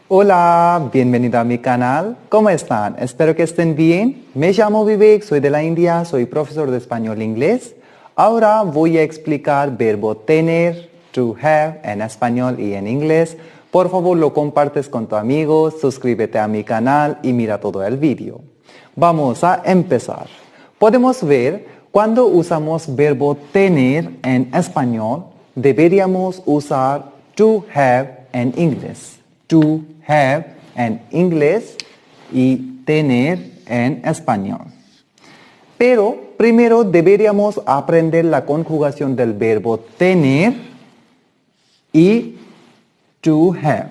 Hola, bienvenido a mi canal. ¿Cómo están? Espero que estén bien. Me llamo Vivek, soy de la India, soy profesor de español e inglés. Ahora voy a explicar verbo tener, to have, en español y en inglés. Por favor, lo compartes con tus amigos, suscríbete a mi canal y mira todo el vídeo. Vamos a empezar. Podemos ver, cuando usamos verbo tener en español, deberíamos usar to have en inglés. To have en inglés y tener en español. Pero primero deberíamos aprender la conjugación del verbo tener y to have.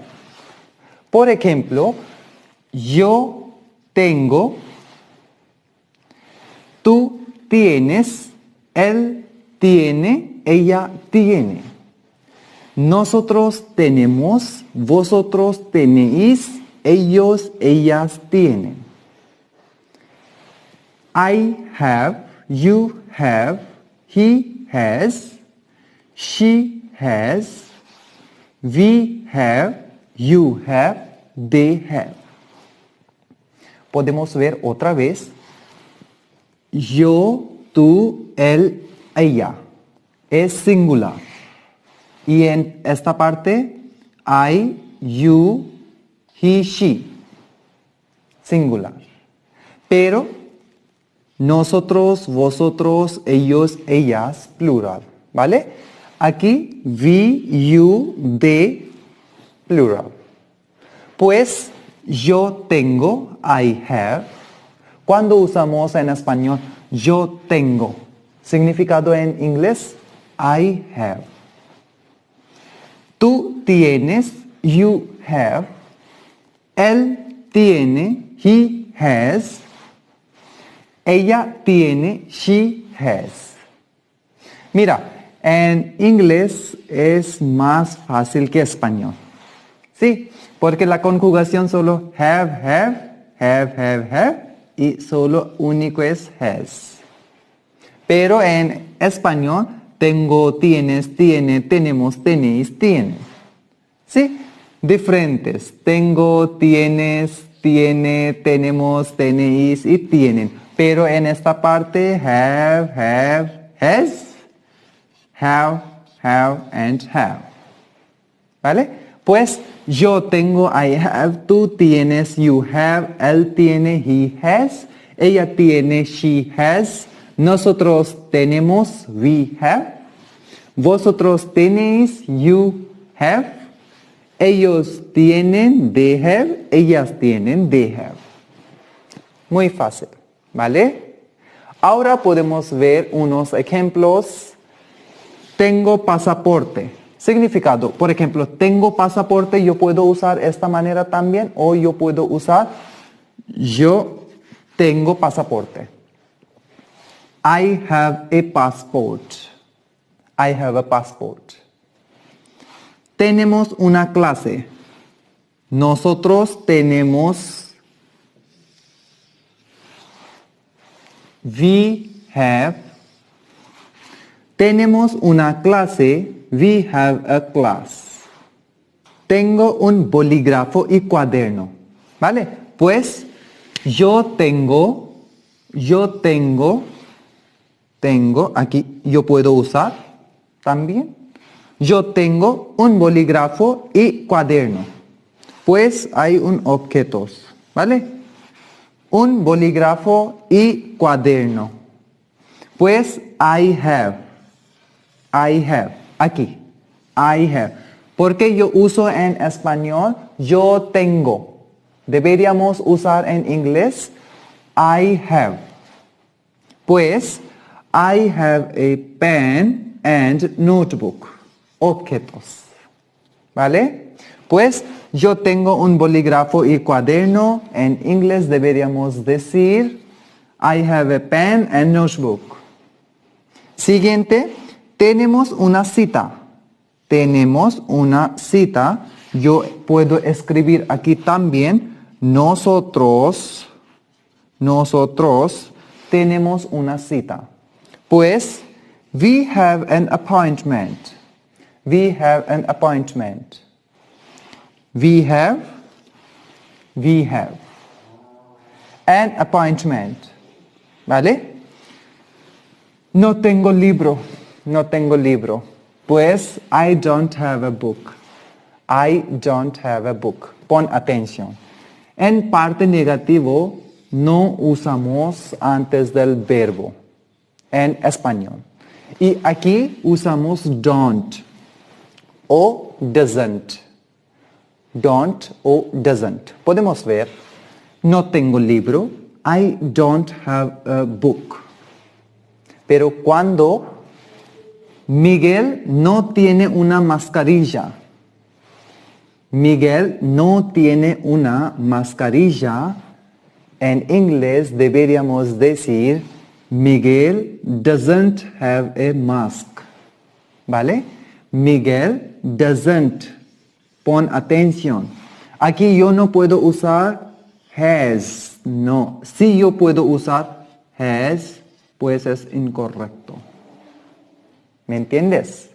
Por ejemplo, yo tengo, tú tienes, él tiene, ella tiene. Nosotros tenemos, vosotros tenéis, ellos, ellas tienen. I have, you have, he has, she has, we have, you have, they have. Podemos ver otra vez. Yo, tú, él, ella. Es singular. Y en esta parte, I, you, he, she. Singular. Pero nosotros, vosotros, ellos, ellas, plural. ¿Vale? Aquí, we, you, they, plural. Pues yo tengo, I have. Cuando usamos en español, yo tengo. Significado en inglés, I have. Tú tienes, you have. Él tiene, he has. Ella tiene, she has. Mira, en inglés es más fácil que español. Sí, porque la conjugación solo have, y solo único es has. Pero en español, tengo, tienes, tiene, tenemos, tenéis, tienen. ¿Sí? Diferentes. Tengo, tienes, tiene, tenemos, tenéis y tienen. Pero en esta parte, have, has, have, and have. ¿Vale? Pues yo tengo, I have, tú tienes, you have, él tiene, he has, ella tiene, she has, nosotros tenemos, we have, vosotros tenéis, you have, ellos tienen, they have, ellas tienen, they have. Muy fácil, ¿vale? Ahora podemos ver unos ejemplos. Tengo pasaporte. Significado, por ejemplo, tengo pasaporte, yo puedo usar esta manera también, o yo puedo usar yo tengo pasaporte. I have a passport. I have a passport. Tenemos una clase. Nosotros tenemos. We have. Tenemos una clase. We have a class. Tengo un bolígrafo y cuaderno. ¿Vale? Pues yo tengo, aquí yo puedo usar también. Yo tengo un bolígrafo y cuaderno. Pues hay un objeto, ¿vale? Un bolígrafo y cuaderno. Pues I have. Aquí. I have. Porque yo uso en español, yo tengo. Deberíamos usar en inglés, I have. Pues, I have a pen and notebook. Objetos. ¿Vale? Pues, yo tengo un bolígrafo y cuaderno. En inglés deberíamos decir, I have a pen and notebook. Siguiente, tenemos una cita. Tenemos una cita. Yo puedo escribir aquí también, nosotros tenemos una cita. Pues, we have an appointment. We have an appointment. We have we have. An appointment, ¿vale? No tengo libro, no tengo libro. Pues, I don't have a book. I don't have a book. Pon atención. En parte negativo, no usamos antes del verbo en español. Y aquí usamos don't o doesn't. Don't o doesn't. Podemos ver, no tengo libro. I don't have a book. Pero cuando Miguel no tiene una mascarilla. Miguel no tiene una mascarilla. En inglés deberíamos decir Miguel doesn't have a mask. ¿Vale? Miguel doesn't. Pon atención. Aquí yo no puedo usar has. No. Si yo puedo usar has, pues es incorrecto. ¿Me entiendes?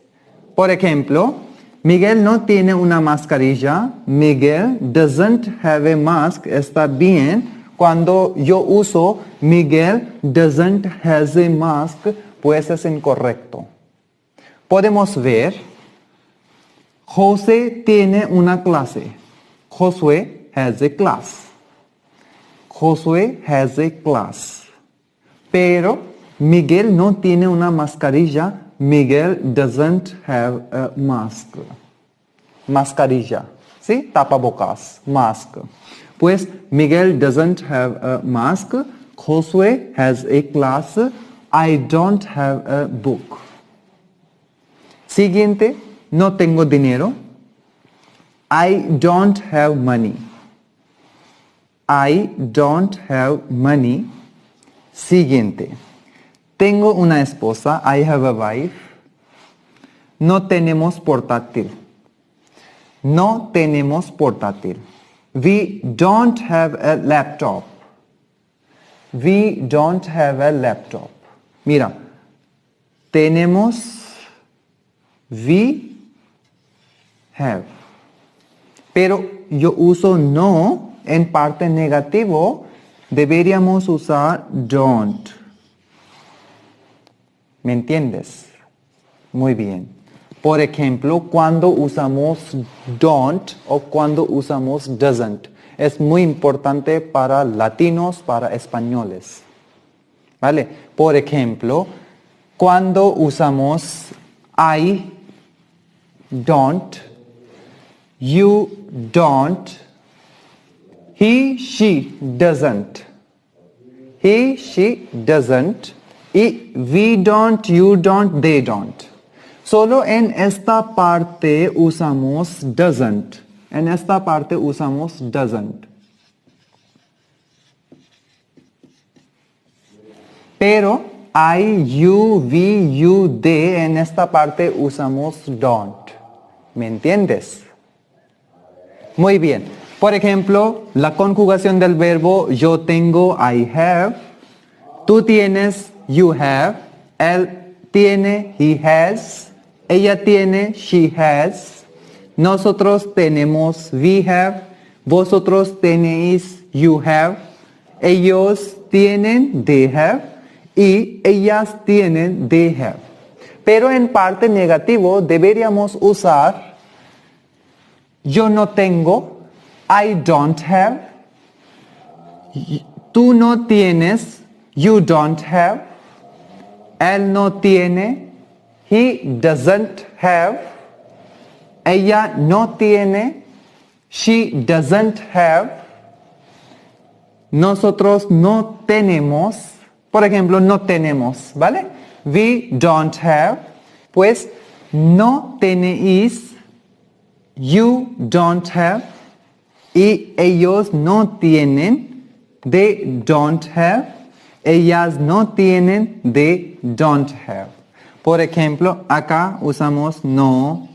Por ejemplo, Miguel no tiene una mascarilla. Miguel doesn't have a mask. Está bien. Cuando yo uso Miguel doesn't has a mask, pues es incorrecto. Podemos ver, José tiene una clase. Josué has a class. Josué has a class. Pero Miguel no tiene una mascarilla. Miguel doesn't have a mask. Mascarilla. ¿Sí? Tapabocas. Mask. Pues Miguel doesn't have a mask. Josué has a class. I don't have a book. Siguiente. No tengo dinero. I don't have money. I don't have money. Siguiente. Tengo una esposa. I have a wife. No tenemos portátil. No tenemos portátil. We don't have a laptop. We don't have a laptop. Mira. Tenemos. We have. Pero yo uso no en parte negativo. Deberíamos usar don't. ¿Me entiendes? Muy bien. Por ejemplo, cuando usamos don't o cuando usamos doesn't. Es muy importante para latinos, para españoles. ¿Vale? Por ejemplo, cuando usamos I don't, you don't, he, she doesn't. He, she doesn't. Y we don't, you don't, they don't. Solo en esta parte usamos doesn't. En esta parte usamos doesn't. Pero I, you, we, you, they, en esta parte usamos don't. ¿Me entiendes? Muy bien. Por ejemplo, la conjugación del verbo yo tengo, I have. Tú tienes, you have. Él tiene, he has. Ella tiene, she has. Nosotros tenemos, we have. Vosotros tenéis, you have. Ellos tienen, they have. Y ellas tienen, they have. Pero en parte negativo deberíamos usar yo no tengo, I don't have. Tú no tienes, you don't have. Él no tiene, he doesn't have. Ella no tiene, she doesn't have. Nosotros no tenemos, por ejemplo, no tenemos, ¿vale? We don't have, pues no tenéis, you don't have, y ellos no tienen, they don't have, ellas no tienen, they don't have. Por ejemplo, acá usamos no,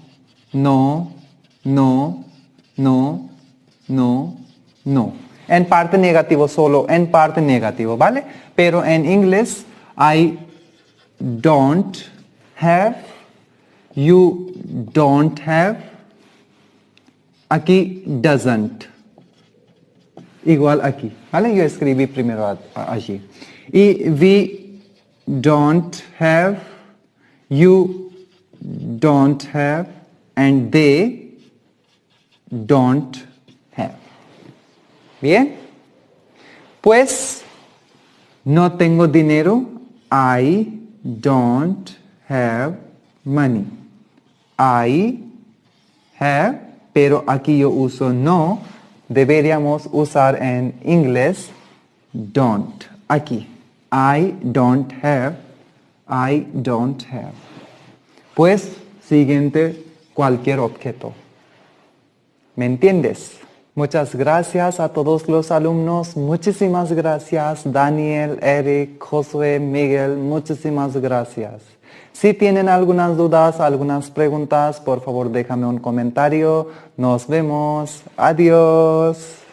no, no, no, no, no. En parte negativo solo, en parte negativo, ¿vale? Pero en inglés, I don't have, you don't have, aquí doesn't. igual aquí, ¿vale? Yo escribí primero allí. Y we don't have, you don't have, and they don't have. ¿Bien? Pues no tengo dinero. I don't have money. I have, pero aquí yo uso no. Deberíamos usar en inglés don't. Aquí. I don't have. I don't have. Pues, siguiente, cualquier objeto. ¿Me entiendes? Muchas gracias a todos los alumnos. Muchísimas gracias, Daniel, Eric, Josué, Miguel. Muchísimas gracias. Si tienen algunas dudas, algunas preguntas, por favor déjame un comentario. Nos vemos. Adiós.